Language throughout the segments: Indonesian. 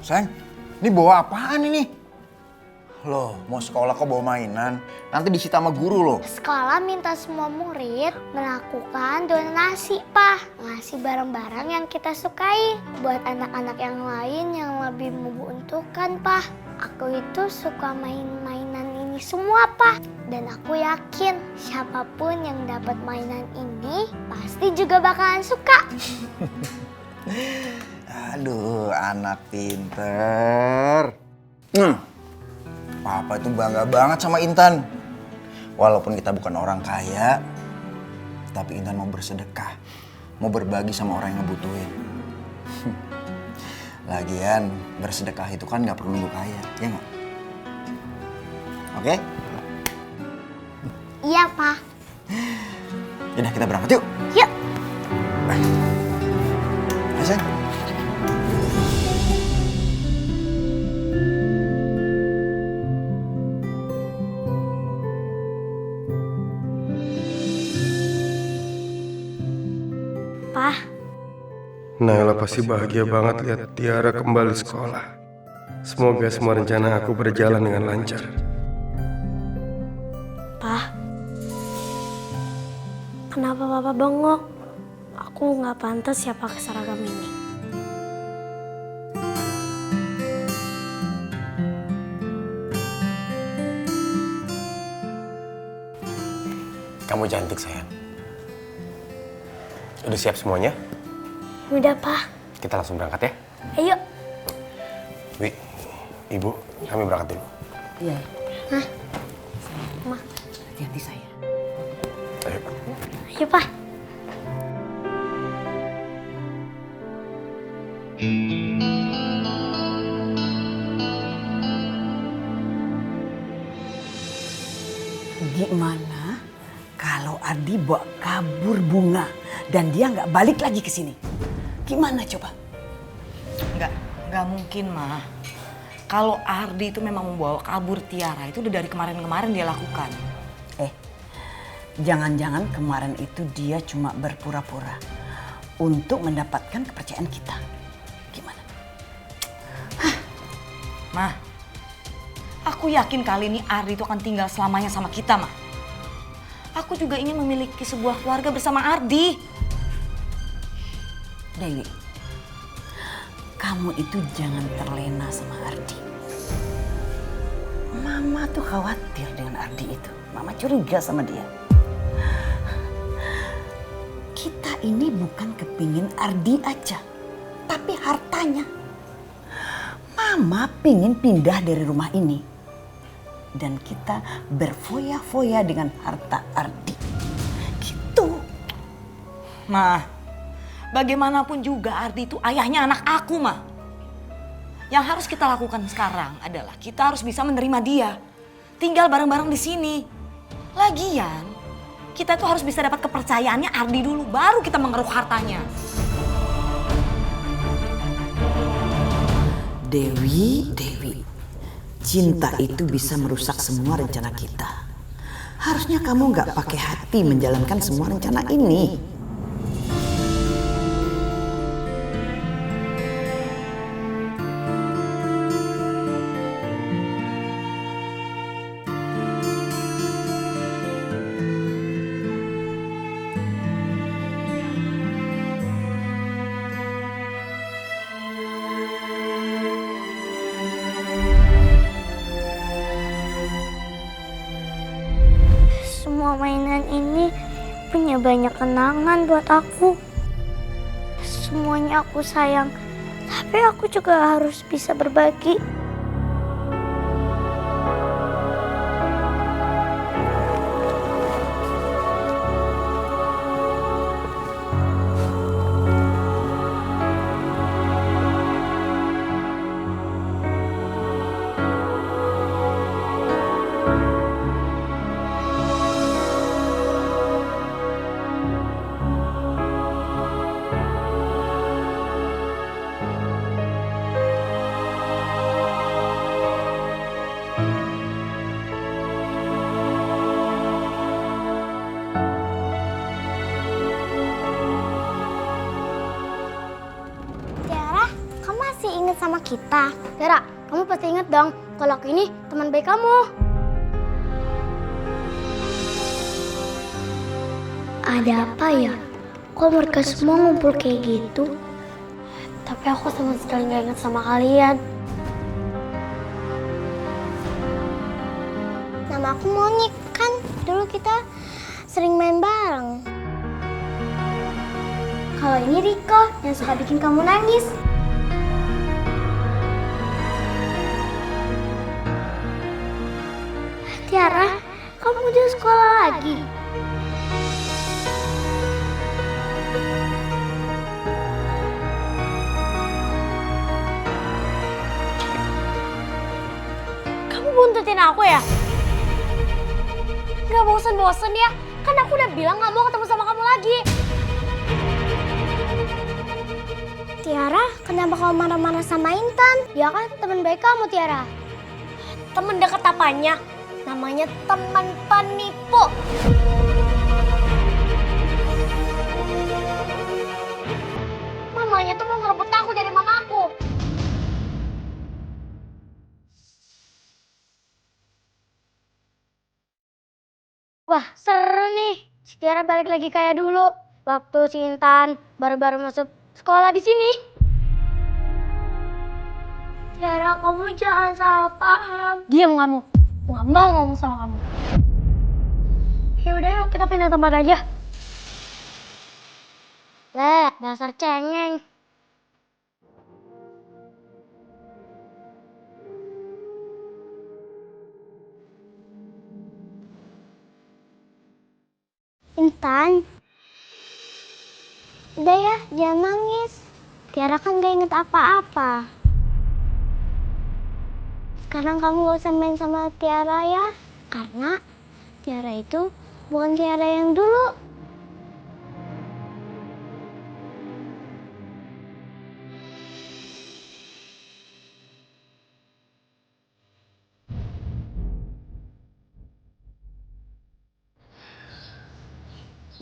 Sayang, ini bawa apaan ini? Loh, mau sekolah kok bawa mainan? Nanti disita sama guru loh. Sekolah minta semua murid melakukan donasi, Pak. Ngasih barang-barang yang kita sukai buat anak-anak yang lain yang lebih membutuhkan, Pak. Aku itu suka main-mainan ini semua, Pak. Dan aku yakin siapapun yang dapat mainan ini pasti juga bakalan suka. Aduh, anak pinter. Papa itu bangga banget sama Intan. Walaupun kita bukan orang kaya, tapi Intan mau bersedekah, mau berbagi sama orang yang ngebutuhin. Lagian bersedekah itu kan nggak perlu nunggu kaya, ya nggak? Oke? Iya, Pak. Yaudah kita berangkat yuk. Yuk. Ayo, sayang. Pak. Naila pasti bahagia banget lihat Tiara kembali sekolah. Semoga semua rencana aku berjalan dengan lancar. Pak. Kenapa Papa bengok? Aku nggak pantas ya pakai seragam ini. Kamu cantik sayang. Udah siap semuanya? Udah, Pak. Kita langsung berangkat ya. Ayo. Wi, Ibu, kami berangkat dulu. Iya. Hah? Ma. Hati-hati saya. Ayo. Ayo, Pak. Gimana kalau Ardi bawa kabur bunga dan dia nggak balik lagi ke sini? Gimana coba? Nggak mungkin, Ma. Kalau Ardi itu memang membawa kabur Tiara, itu udah dari kemarin-kemarin dia lakukan. Jangan-jangan kemarin itu dia cuma berpura-pura untuk mendapatkan kepercayaan kita. Gimana? Ma, aku yakin kali ini Ardi itu akan tinggal selamanya sama kita, Ma. Aku juga ingin memiliki sebuah keluarga bersama Ardi. Dewi, kamu itu jangan terlena sama Ardi. Mama tuh khawatir dengan Ardi itu. Mama curiga sama dia. Kita ini bukan kepingin Ardi aja, tapi hartanya. Mama pingin pindah dari rumah ini. Dan kita berfoya-foya dengan harta Ardi. Gitu. Ma, bagaimanapun juga Ardi itu ayahnya anak aku, Ma. Yang harus kita lakukan sekarang adalah kita harus bisa menerima dia. Tinggal bareng-bareng di sini. Lagian, kita tuh harus bisa dapat kepercayaannya Ardi dulu, baru kita mengeruk hartanya. Dewi, cinta itu bisa merusak semua rencana kita. Harusnya kamu nggak pakai hati menjalankan semua rencana ini. Semua mainan ini punya banyak kenangan buat aku. Semuanya aku sayang, tapi aku juga harus bisa berbagi. ingat sama kita. Tiara, kamu pasti ingat dong kalau aku ini teman baik kamu. Ada apa ya? Kok mereka semua ngumpul kayak gitu? Tapi aku sama sekali gak ingat sama kalian. Nama aku Monik, kan dulu kita sering main bareng. Kalau ini Riko yang suka bikin kamu nangis. Tiara, kamu udah sekolah lagi? Kamu buntutin aku ya? Gak bosen-bosen ya? Kan aku udah bilang gak mau ketemu sama kamu lagi. Tiara, kenapa kamu marah-marah sama Intan? Ya kan teman baik kamu, Tiara. Teman dekat apanya? Namanya teman penipu. Mamanya tuh mau ngerebut aku dari mamaku. Wah, seru nih. Si Tiara balik lagi kayak dulu. Waktu si Intan baru-baru masuk sekolah di sini. Tiara, kamu jangan salah paham. Diam kamu. Nggak mau ngomong sama kamu. Ya udah, yuk kita pindah tempat aja. Dasar cengeng. Intan. Udah ya, jangan nangis. Tiara kan gak inget apa-apa. Sekarang kamu gak usah main sama Tiara ya. Karena Tiara itu bukan Tiara yang dulu.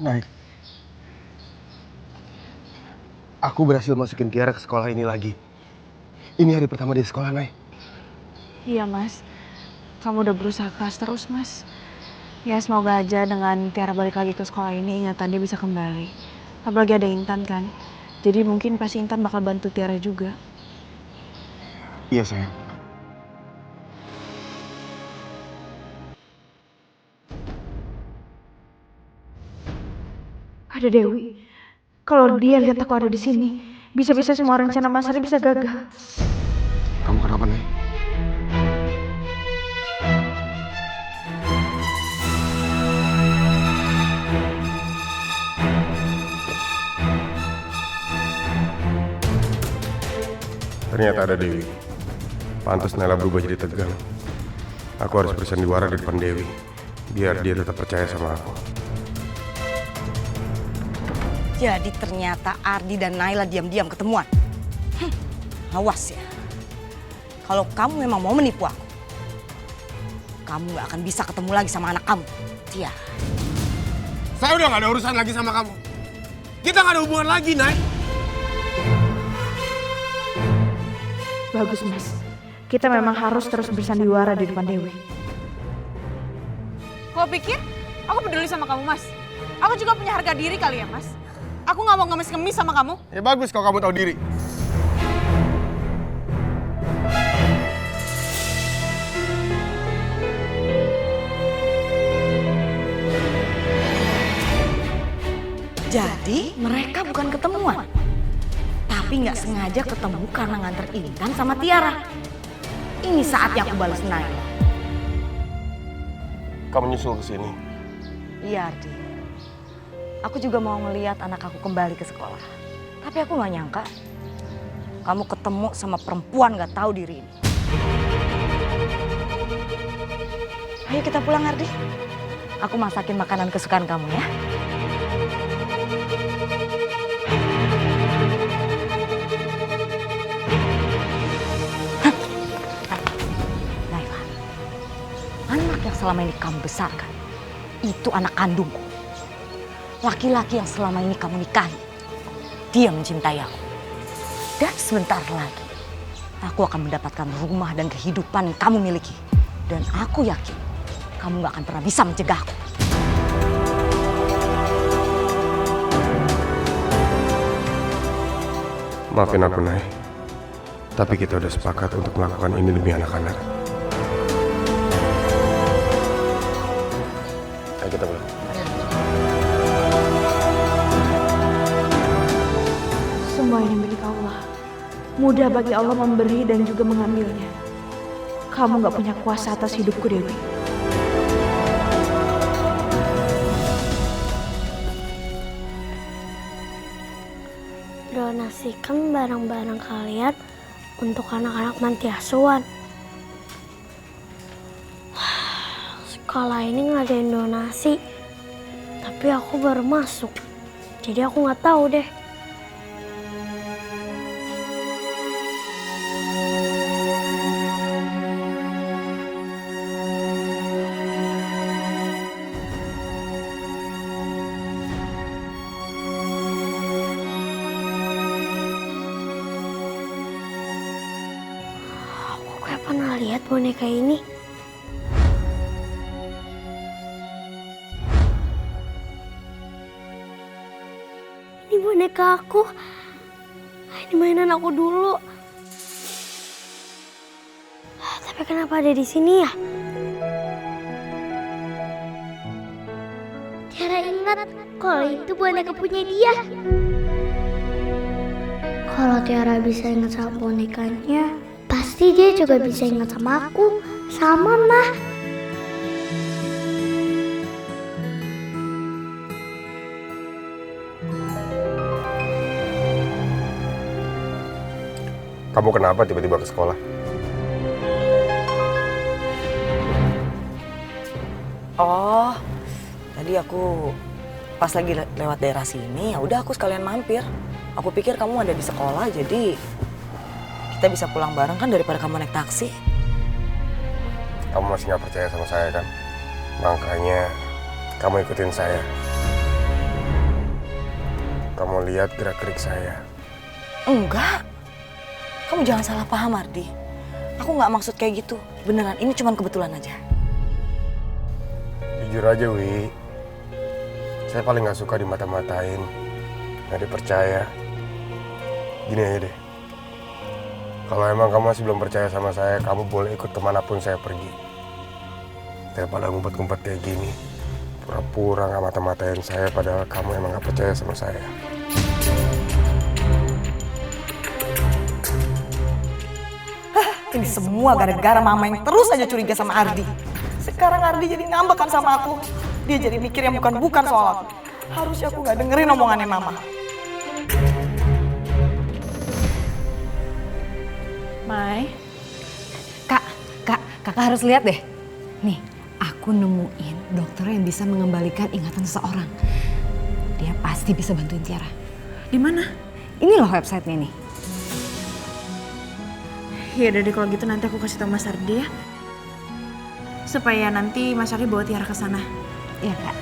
Nay, aku berhasil masukin Tiara ke sekolah ini lagi. Ini hari pertama di sekolah, Nay. Iya mas, kamu udah berusaha keras terus mas. Ya semoga aja dengan Tiara balik lagi ke sekolah ini ingatan dia bisa kembali. Apalagi ada Intan kan, jadi mungkin pasti Intan bakal bantu Tiara juga. Iya, sayang. Ada Dewi. Kalau dia lihat aku ada di sini, bisa-bisa semua rencana Mas Ari bisa gagal. Kamu kenapa, Nay? Ternyata ada Dewi. Pantas Nela berubah jadi tegang. Aku harus bersandiwara di depan Dewi, biar dia tetap percaya sama aku. Jadi ternyata Ardi dan Naila diam-diam ketemuan. Awas ya. Kalau kamu memang mau menipu aku, kamu gak akan bisa ketemu lagi sama anak kamu, Tiara. Saya udah gak ada urusan lagi sama kamu. Kita gak ada hubungan lagi, Nay. Bagus mas, kita memang harus terus bersandiwara di depan Dewi. Kau pikir aku peduli sama kamu, Mas? Aku juga punya harga diri kali ya, Mas. Aku nggak mau ngemis-ngemis sama kamu. Ya bagus kalau kamu tahu diri. Jadi mereka bukan ketemuan, tapi nggak sengaja ketemu karena nganter Intan sama Tiara. Ini saatnya aku balas Naila. Kamu nyusul ke sini. Iya Ardi, aku juga mau ngelihat anak aku kembali ke sekolah. Tapi aku nggak nyangka kamu ketemu sama perempuan nggak tahu diri ini. Ayo kita pulang Ardi. Aku masakin makanan kesukaan kamu ya. Naila, anak yang selama ini kamu besarkan itu anak kandungku. Laki-laki yang selama ini kamu nikahi, dia mencintai aku. Dan sebentar lagi, aku akan mendapatkan rumah dan kehidupan yang kamu miliki. Dan aku yakin kamu gak akan pernah bisa mencegahku. Maafin aku, Nay. Tapi kita udah sepakat untuk melakukan ini demi anak-anak. Ayo kita pulang. Semua ini milik Allah. Mudah bagi Allah memberi dan juga mengambilnya. Kamu gak punya kuasa atas hidupku, Dewi. Donasikan barang-barang kalian untuk anak-anak panti asuhan. Sekolah ini ngadain donasi, tapi aku baru masuk, jadi aku nggak tahu deh. Aku pernah lihat boneka ini. Ini boneka aku. Ini mainan aku dulu. Tapi kenapa ada di sini ya? Tiara ingat kalau itu boneka punya dia. Kalau Tiara bisa ingat sama bonekanya, pasti dia juga bisa ingat sama aku, sama Mah. Kamu kenapa tiba-tiba ke sekolah? Oh, tadi aku pas lagi lewat daerah sini, ya udah aku sekalian mampir. Aku pikir kamu ada di sekolah, jadi kita bisa pulang bareng kan daripada kamu naik taksi. Kamu masih nggak percaya sama saya kan? Makanya kamu ikutin saya. Kamu lihat gerak-gerik saya. Enggak. Kamu jangan salah paham, Ardi. Aku nggak maksud kayak gitu. Beneran, ini cuma kebetulan aja. Jujur aja, Wi. Saya paling nggak suka dimata-matain, nggak dipercaya. Gini aja deh. Kalau emang kamu masih belum percaya sama saya, kamu boleh ikut kemanapun saya pergi. Daripada ngumpet-ngumpet kayak gini, pura-pura nggak mata-matain saya, padahal kamu emang nggak percaya sama saya. Ini semua gara-gara mama yang terus aja curiga sama Ardi. Sekarang Ardi jadi ngambek kan sama aku. Dia jadi mikir yang bukan-bukan soal aku. Harusnya aku nggak dengerin omongannya mama. Mai, Kakak harus lihat deh. Nih, aku nemuin dokter yang bisa mengembalikan ingatan seseorang. Dia pasti bisa bantuin Tiara. di mana? Ini loh websitenya nih. Ya udah deh kalau gitu nanti aku kasih tau Mas Ardi ya. Supaya nanti Mas Ardi bawa Tiara ke sana. Iya, Kak.